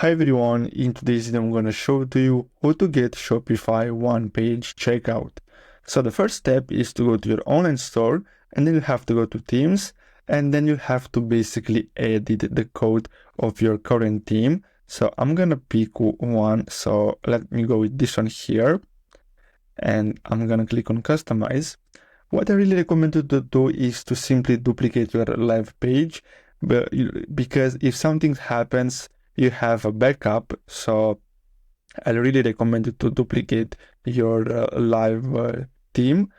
Hi everyone, in today's video I'm going to show to you how to get Shopify One Page Checkout. So the first step is to go to your online store, and then you have to go to themes, and then you have to basically edit the code of your current theme. So I'm going to pick one, so let me go with this one here, and I'm going to click on customize. What I really recommend you to do is to simply duplicate your live page, because if something happens, you have a backup. So I really recommend you to duplicate your live theme.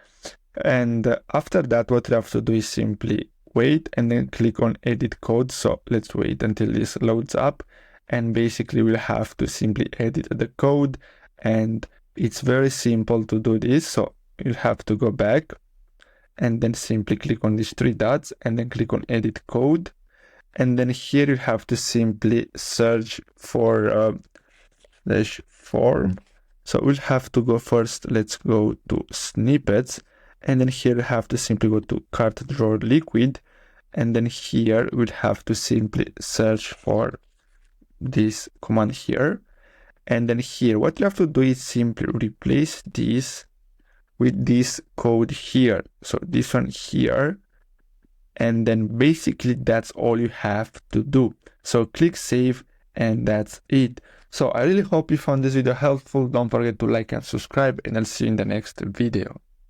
And after that, what you have to do is simply wait and then click on edit code. So let's wait until this loads up, and basically we'll have to simply edit the code, and it's very simple to do this. So you'll have to go back and then simply click on these three dots and then click on edit code. And then here you have to simply search for dash form. So we'll have to go first, let's go to snippets. And then here you have to simply go to cart drawer liquid. And then here we'll have to simply search for this command here. And then here, what you have to do is simply replace this with this code here. So this one here. And then basically that's all you have to do. So click save, and that's it. So I really hope you found this video helpful. Don't forget to like and subscribe, and I'll see you in the next video.